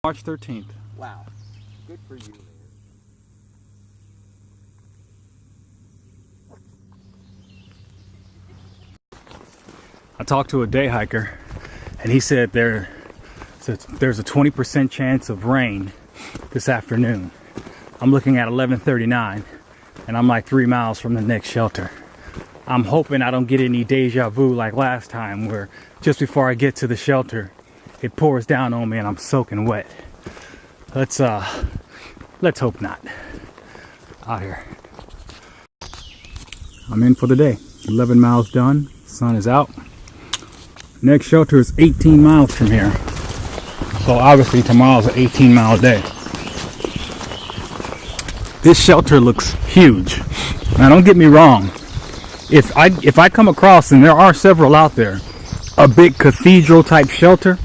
March 13th. Wow. Good for you, man. I talked to a day hiker and he said there's a 20% chance of rain this afternoon. I'm looking at 11:39 and I'm like 3 miles from the next shelter. I'm hoping I don't get any deja vu like last time where just before I get to the shelter it pours down on me and I'm soaking wet. Let's hope not. Out here. I'm in for the day. 11 miles done. Sun is out. Next shelter is 18 miles from here. So obviously tomorrow's an 18-mile day. This shelter looks huge. Now don't get me wrong. If I come across, and there are several out there, a big cathedral type shelter,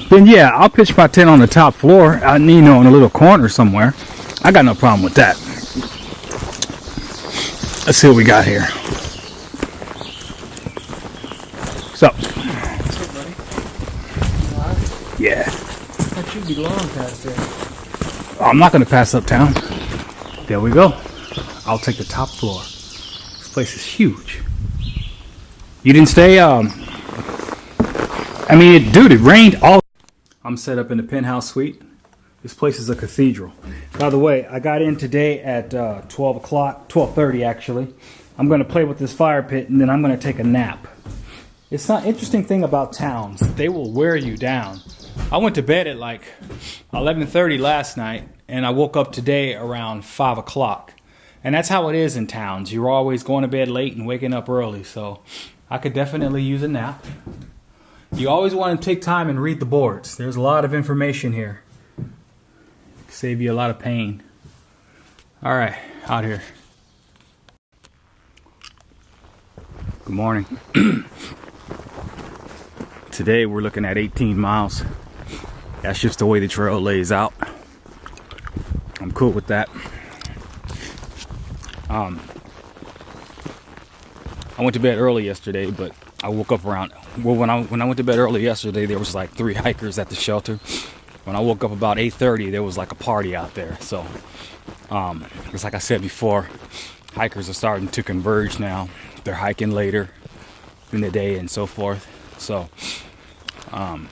then yeah, I'll pitch my tent on the top floor, in a little corner somewhere. I got no problem with that. Let's see what we got here. So, yeah. That should be long past there. I'm not going to pass uptown. There we go. I'll take the top floor. This place is huge. You didn't stay? Dude, it rained all. I'm set up in the penthouse suite. This place is a cathedral. By the way, I got in today at 12 o'clock, 12:30 actually. I'm going to play with this fire pit and then I'm going to take a nap. It's not interesting thing about towns. They will wear you down. I went to bed at like 11:30 last night and I woke up today around 5 o'clock. And that's how it is in towns. You're always going to bed late and waking up early. So I could definitely use a nap. You always want to take time and read the boards. There's a lot of information here. Save you a lot of pain. All right, out here. Good morning. Today we're looking at 18 miles. That's just the way the trail lays out. I'm cool with that. I went to bed early yesterday, but I woke up around. Well, when I went to bed early yesterday, there was like 3 hikers at the shelter. When I woke up about 8:30, there was like a party out there. So, it's like I said before, hikers are starting to converge now. They're hiking later in the day and so forth. So, I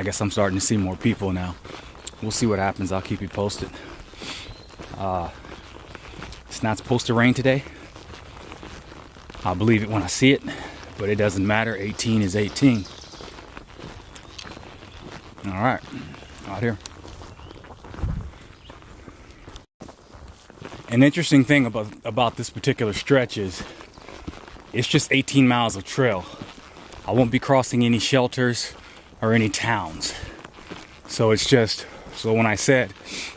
guess I'm starting to see more people now. We'll see what happens. I'll keep you posted. It's not supposed to rain today. I'll believe it when I see it, but it doesn't matter. 18 is 18. All right, out here. An interesting thing about this particular stretch is it's just 18 miles of trail. I won't be crossing any shelters or any towns. So when I said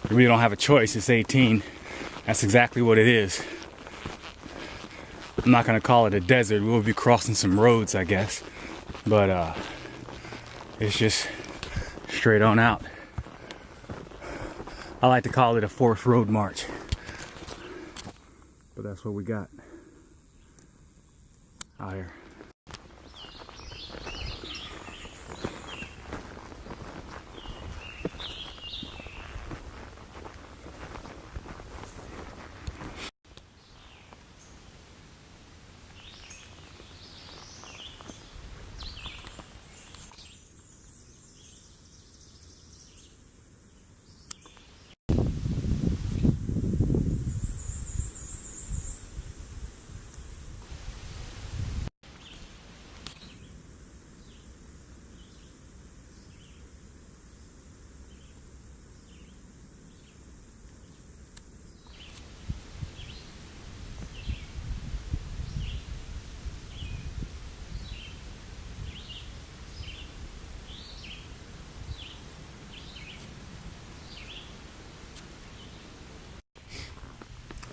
you really don't have a choice, it's 18. That's exactly what it is. I'm not going to call it a desert. We'll be crossing some roads, I guess. But it's just straight on out. I like to call it a forced road march. But that's what we got out here.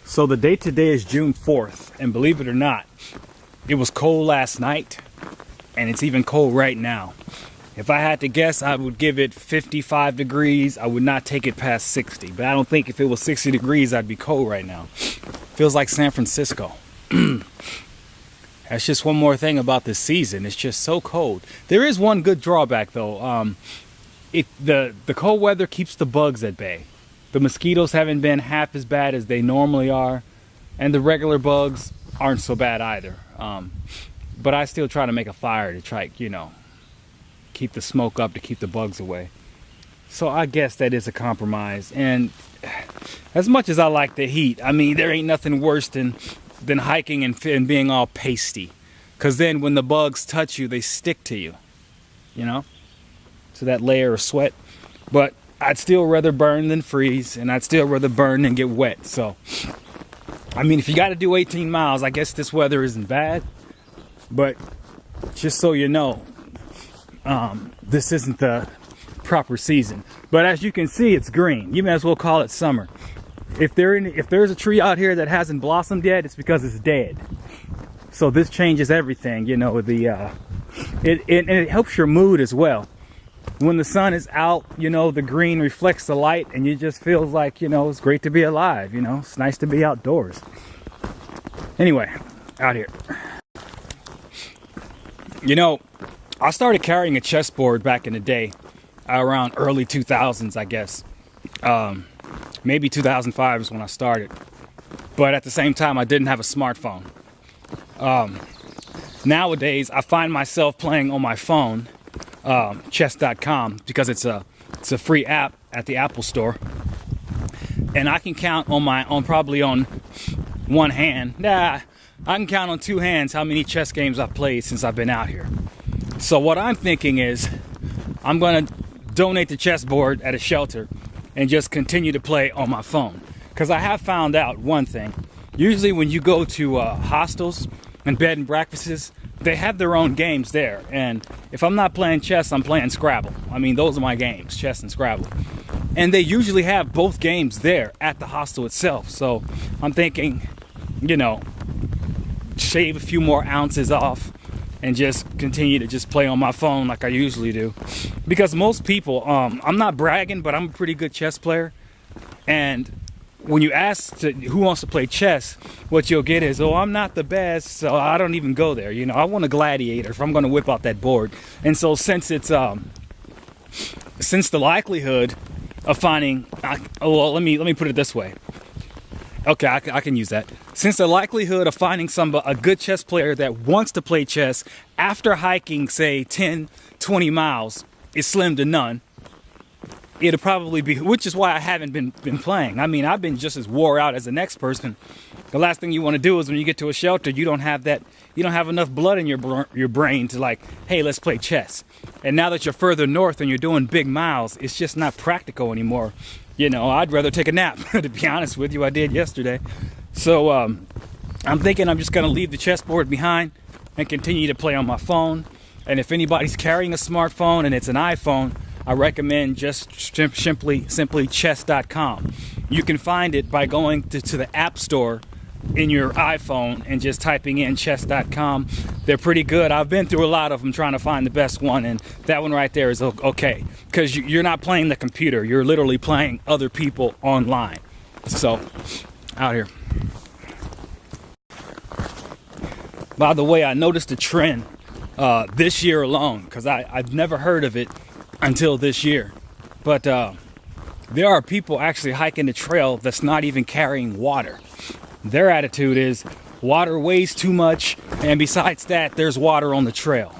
So the date today is June 4th, and believe it or not, it was cold last night, and it's even cold right now. If I had to guess, I would give it 55 degrees. I would not take it past 60, but I don't think if it was 60 degrees, I'd be cold right now. Feels like San Francisco. That's just one more thing about this season. It's just so cold. There is one good drawback though. The cold weather keeps the bugs at bay. The mosquitoes haven't been half as bad as they normally are, and the regular bugs aren't so bad either. But I still try to make a fire to try, keep the smoke up to keep the bugs away. So I guess that is a compromise. And as much as I like the heat, I mean, there ain't nothing worse than hiking and being all pasty. Because then when the bugs touch you, they stick to you, to that layer of sweat. But I'd still rather burn than freeze, and I'd still rather burn than get wet. So, I mean, if you got to do 18 miles, I guess this weather isn't bad. But just so you know, this isn't the proper season. But as you can see, it's green. You may as well call it summer. If there's a tree out here that hasn't blossomed yet, it's because it's dead. So this changes everything, it helps your mood as well. When the sun is out, the green reflects the light, and you just feel like, it's great to be alive, it's nice to be outdoors. Anyway, out here. I started carrying a chessboard back in the day, around early 2000s, I guess. Maybe 2005 is when I started. But at the same time, I didn't have a smartphone. Nowadays, I find myself playing on my phone, chess.com, because it's a free app at the Apple Store. And I can count probably on one hand. I can count on two hands how many chess games I've played since I've been out here. So what I'm thinking is I'm going to donate the chessboard at a shelter and just continue to play on my phone. Because I have found out one thing. Usually when you go to hostels and bed and breakfasts, they have their own games there. And if I'm not playing chess, I'm playing Scrabble. I mean, those are my games, chess and Scrabble. And they usually have both games there at the hostel itself. So I'm thinking, shave a few more ounces off and just continue to just play on my phone like I usually do. Because most people, I'm not bragging, but I'm a pretty good chess player. And when you ask who wants to play chess, what you'll get is, I'm not the best, so I don't even go there. I want a gladiator if I'm going to whip out that board. And so since the likelihood of finding, let me put it this way. Okay, I can use that. Since the likelihood of finding a good chess player that wants to play chess after hiking, say, 10, 20 miles is slim to none, it'll probably be, which is why I haven't been playing. I mean, I've been just as wore out as the next person. The last thing you want to do is when you get to a shelter, you don't have enough blood in your brain to like, hey, let's play chess. And now that you're further north and you're doing big miles, it's just not practical anymore. I'd rather take a nap, to be honest with you. I did yesterday. So I'm thinking I'm just going to leave the chessboard behind and continue to play on my phone. And if anybody's carrying a smartphone and it's an iPhone, I recommend just simply chess.com. You can find it by going to the App Store in your iPhone and just typing in chess.com. They're pretty good. I've been through a lot of them trying to find the best one, and that one right there is okay because you're not playing the computer. You're literally playing other people online. So, out here. By the way, I noticed a trend this year alone because I've never heard of it until this year. But there are people actually hiking the trail that's not even carrying water. Their attitude is water weighs too much, and besides that, there's water on the trail.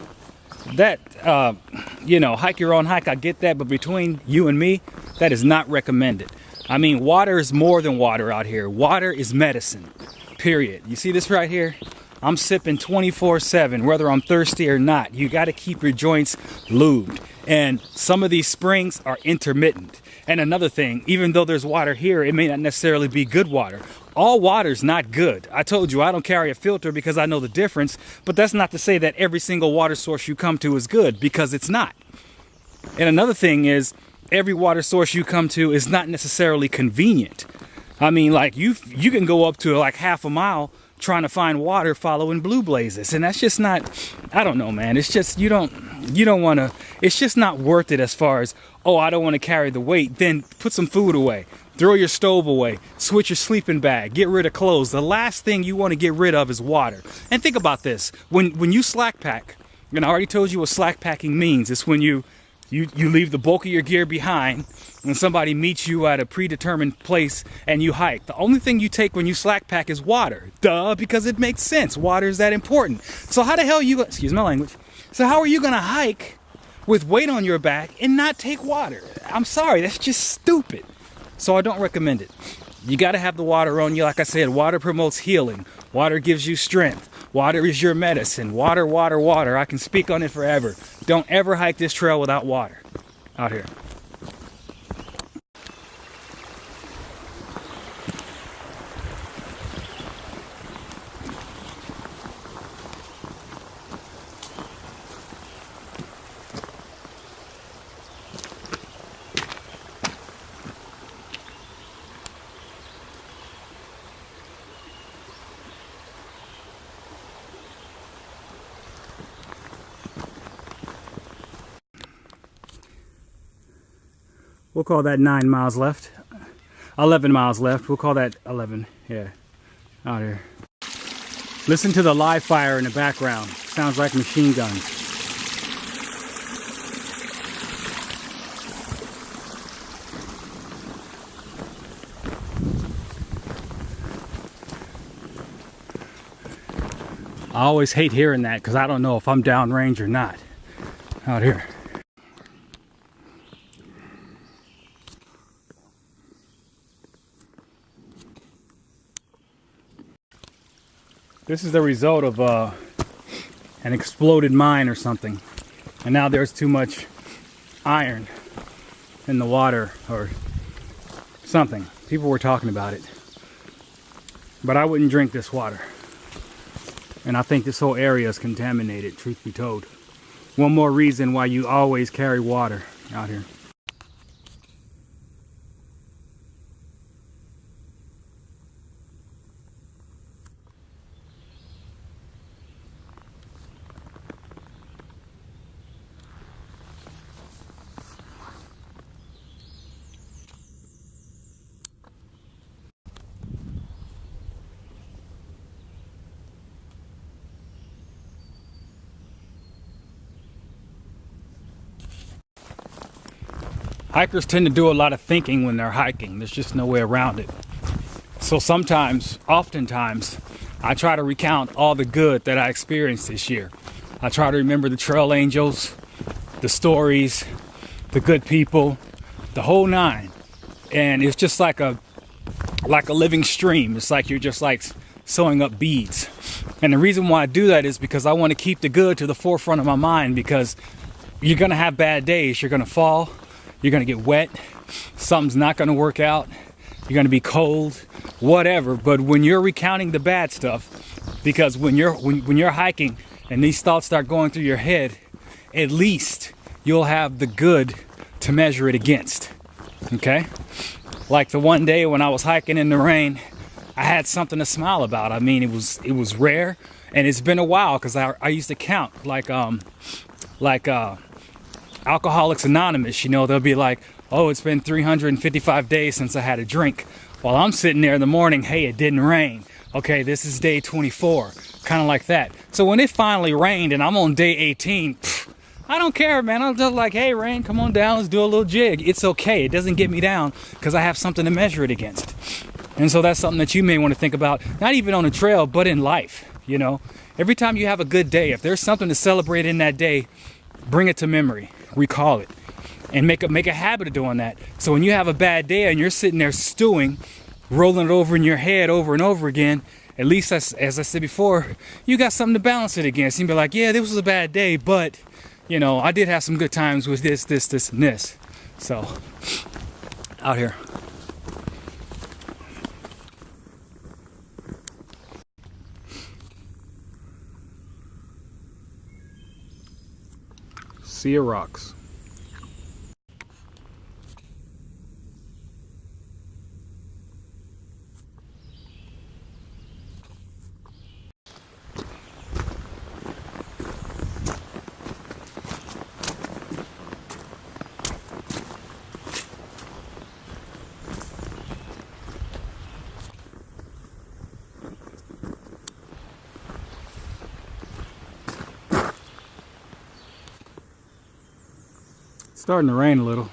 That, hike your own hike, I get that, but between you and me, that is not recommended. I mean, water is more than water out here. Water is medicine, period. You see this right here? I'm sipping 24/7, whether I'm thirsty or not. You got to keep your joints lubed. And some of these springs are intermittent. And another thing, even though there's water here, it may not necessarily be good water. All water's not good. I told you I don't carry a filter because I know the difference, but that's not to say that every single water source you come to is good, because it's not. And another thing is, every water source you come to is not necessarily convenient. I mean, like you can go up to like half a mile trying to find water following blue blazes, and that's just not, I don't know, man. It's just you don't want to, it's just not worth it as far as, I don't want to carry the weight. Then put some food away. Throw your stove away. Switch your sleeping bag. Get rid of clothes. The last thing you want to get rid of is water. And think about this. When you slack pack, and I already told you what slack packing means. It's when you leave the bulk of your gear behind when somebody meets you at a predetermined place and you hike. The only thing you take when you slack pack is water. Duh, because it makes sense. Water is that important. So how the hell excuse my language. So how are you going to hike with weight on your back and not take water? I'm sorry, that's just stupid. So I don't recommend it. You got to have the water on you. Like I said, water promotes healing. Water gives you strength. Water is your medicine. Water, water, water. I can speak on it forever. Don't ever hike this trail without water out here. We'll call that 9 miles left. 11 miles left. We'll call that 11. Yeah, out here. Listen to the live fire in the background. Sounds like machine guns. I always hate hearing that because I don't know if I'm downrange or not out here. This is the result of an exploded mine or something. And now there's too much iron in the water or something. People were talking about it. But I wouldn't drink this water. And I think this whole area is contaminated, truth be told. One more reason why you always carry water out here. Hikers tend to do a lot of thinking when they're hiking. There's just no way around it. So oftentimes, I try to recount all the good that I experienced this year. I try to remember the trail angels, the stories, the good people, the whole nine. And it's just like a living stream. It's like you're just like sewing up beads. And the reason why I do that is because I want to keep the good to the forefront of my mind, because you're going to have bad days. You're going to fall. You're going to get wet. Something's not going to work out. You're going to be cold, whatever. But when you're recounting the bad stuff, because when you're hiking and these thoughts start going through your head, at least you'll have the good to measure it against. Okay? Like the one day when I was hiking in the rain, I had something to smile about. I mean, it was rare, and it's been a while because I used to count like Alcoholics Anonymous, you know, they'll be like, oh, it's been 355 days since I had a drink. While I'm sitting there in the morning, hey, it didn't rain. Okay, this is day 24, kind of like that. So when it finally rained and I'm on day 18, I don't care, man. I'm just like, hey, rain, come on down, let's do a little jig. It's okay. It doesn't get me down because I have something to measure it against. And so that's something that you may want to think about, not even on a trail, but in life, you know. Every time you have a good day, if there's something to celebrate in that day, bring it to memory. Recall it and make a habit of doing that. So when you have a bad day and you're sitting there stewing, rolling it over in your head over and over again, at least as I said before, you got something to balance it against. You can be like, yeah, this was a bad day, but you know, I did have some good times with this, and this. So out here. Sea of rocks. It's starting to rain a little,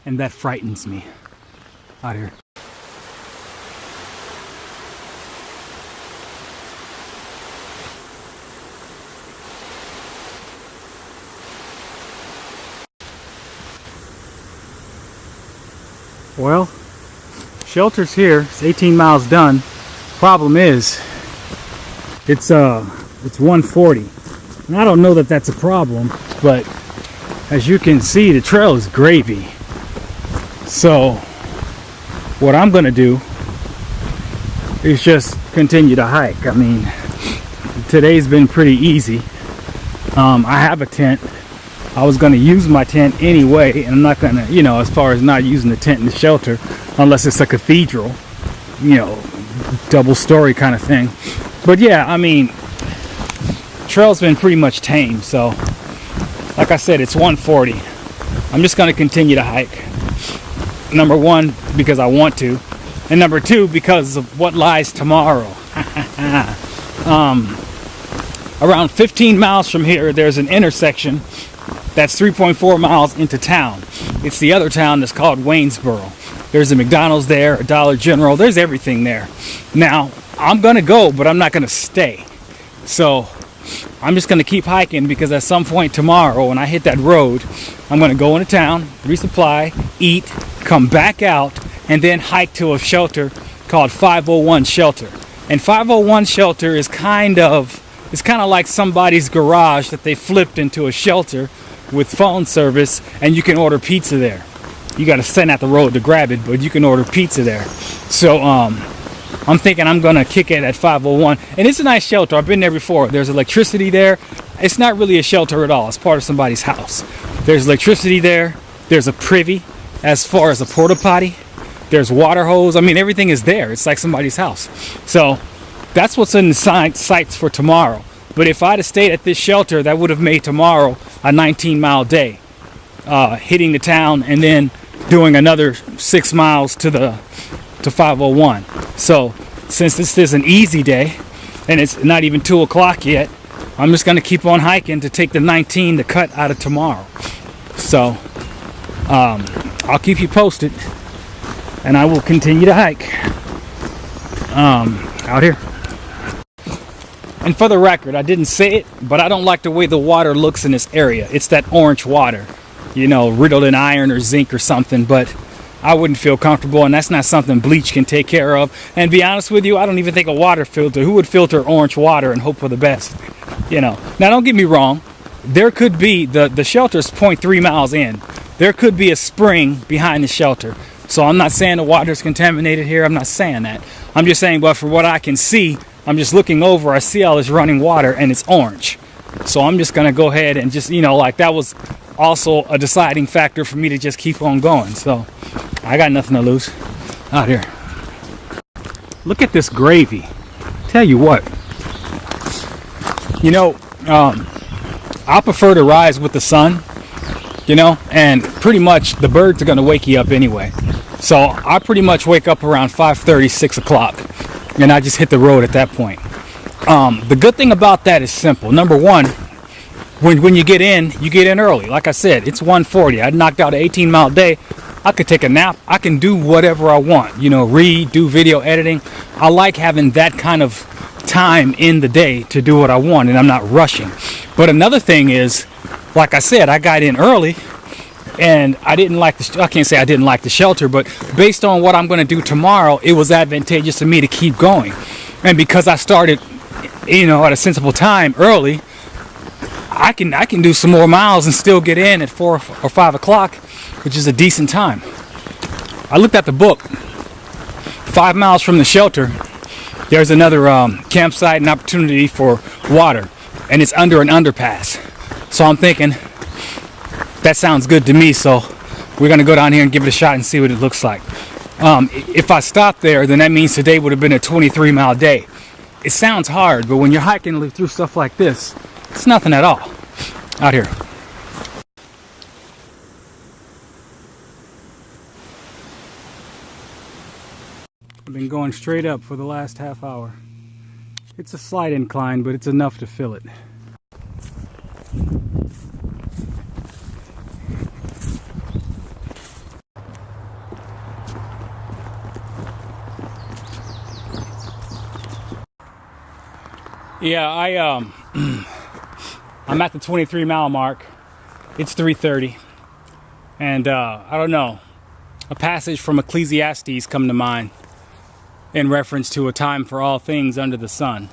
and that frightens me out here. Well, shelter's here. It's 18 miles done. Problem is, it's 140, and I don't know that that's a problem, but as you can see, the trail is gravy. So what I'm gonna do is just continue to hike. I mean, today's been pretty easy. I have a tent. I was going to use my tent anyway, and I'm not going to, you know, as far as not using the tent in the shelter, unless it's a cathedral, you know, double story kind of thing. But yeah, I mean, trail's been pretty much tame, so like I said, it's 140. I'm just going to continue to hike. Number one, because I want to, and number two, because of what lies tomorrow. Around 15 miles from here, there's an intersection that's 3.4 miles into town. It's the other town that's called Waynesboro. There's a McDonald's there, a Dollar General. There's everything there. Now, I'm going to go, but I'm not going to stay. So I'm just going to keep hiking, because at some point tomorrow, when I hit that road, I'm going to go into town, resupply, eat, come back out, and then hike to a shelter called 501 Shelter. And 501 Shelter is kind of like somebody's garage that they flipped into a shelter with phone service, and you can order pizza there. You got to stand at the road to grab it, but you can order pizza there. So I'm thinking I'm gonna kick it at 501, and it's a nice shelter. I've been there before. There's electricity there. It's not really a shelter at all. It's part of somebody's house. There's electricity there. There's a privy as far as a porta potty. There's water hose. I mean, everything is there. It's like somebody's house. So that's what's in the sights for tomorrow. But if I'd have stayed at this shelter, that would have made tomorrow a 19-mile day, hitting the town and then doing another 6 miles to 501. So since this is an easy day and it's not even 2 o'clock yet, I'm just going to keep on hiking to take the 19 to cut out of tomorrow. So I'll keep you posted, and I will continue to hike out here. And for the record, I didn't say it, but I don't like the way the water looks in this area. It's that orange water, you know, riddled in iron or zinc or something, but I wouldn't feel comfortable, and that's not something bleach can take care of. And to be honest with you, I don't even think a water filter. Who would filter orange water and hope for the best? You know. Now, don't get me wrong. There could be, the shelter's 0.3 miles in. There could be a spring behind the shelter. So I'm not saying the water's contaminated here. I'm not saying that. I'm just saying, but for what I can see, I'm just looking over, I see all this running water, and it's orange. So I'm just going to go ahead and just, you know, like that was also a deciding factor for me to just keep on going. So I got nothing to lose out here. Look at this gravy. Tell you what, you know, I prefer to rise with the sun, you know, and pretty much the birds are going to wake you up anyway. So I pretty much wake up around 5:30, 6 o'clock. And I just hit the road at that point. The good thing about that is simple. Number one, when you get in early. Like I said, it's 140. I knocked out an 18-mile day. I could take a nap. I can do whatever I want. You know, read, do video editing. I like having that kind of time in the day to do what I want, and I'm not rushing. But another thing is, like I said, I got in early. And I can't say I didn't like the shelter, but based on what I'm going to do tomorrow, it was advantageous to me to keep going. And because I started, you know, at a sensible time early, I can do some more miles and still get in at 4 or 5 o'clock, which is a decent time. I looked at the book. 5 miles from the shelter, there's another campsite and opportunity for water, and it's under an underpass. So I'm thinking, that sounds good to me, so we're going to go down here and give it a shot and see what it looks like. If I stop there, then that means today would have been a 23-mile day. It sounds hard, but when you're hiking through stuff like this, it's nothing at all out here. I've been going straight up for the last half hour. It's a slight incline, but it's enough to fill it. Yeah, I'm at the 23-mile mark. It's 3:30, and I don't know. A passage from Ecclesiastes come to mind in reference to a time for all things under the sun,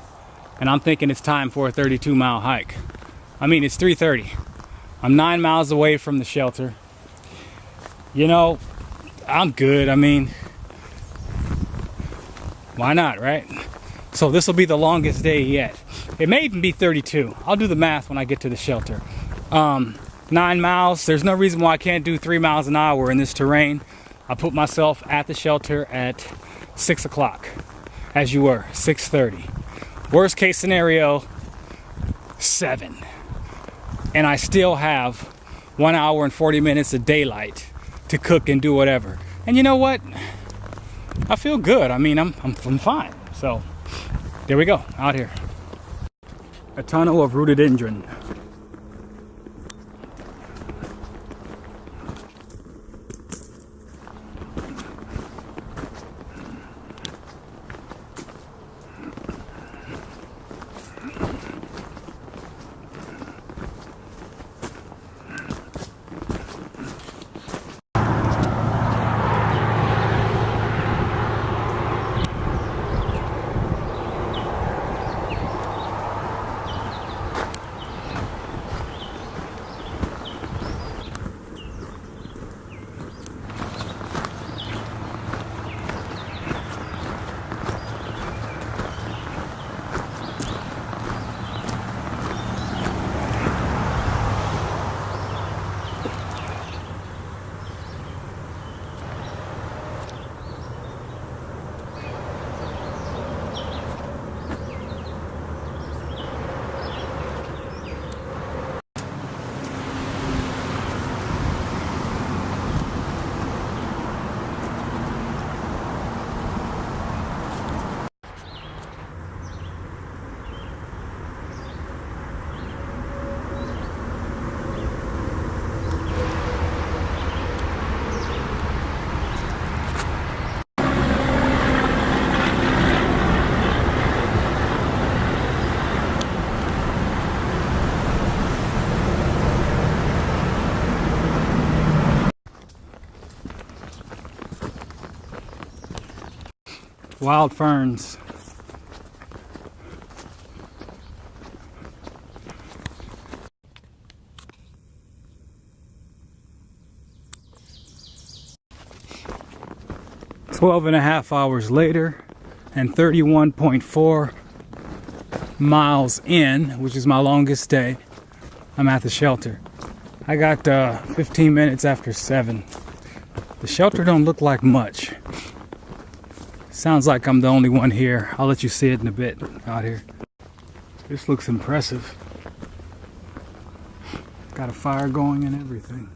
and I'm thinking it's time for a 32-mile hike. I mean, it's 3:30. I'm 9 miles away from the shelter. You know, I'm good. I mean, why not, right? So this will be the longest day yet. It may even be 32. I'll do the math when I get to the shelter. 9 miles. There's no reason why I can't do 3 miles an hour in this terrain. I put myself at the shelter at 6 o'clock, as you were, 6:30. Worst case scenario, 7. And I still have 1 hour and 40 minutes of daylight to cook and do whatever. And you know what? I feel good. I mean, I'm fine. So there we go, out here. A tunnel of rhododendron. Wild ferns. Twelve and a half hours later, and 31.4 miles in, which is my longest day, I'm at the shelter. I got 15 minutes after 7. The shelter don't look like much. Sounds like I'm the only one here. I'll let you see it in a bit out here. This looks impressive. Got a fire going and everything.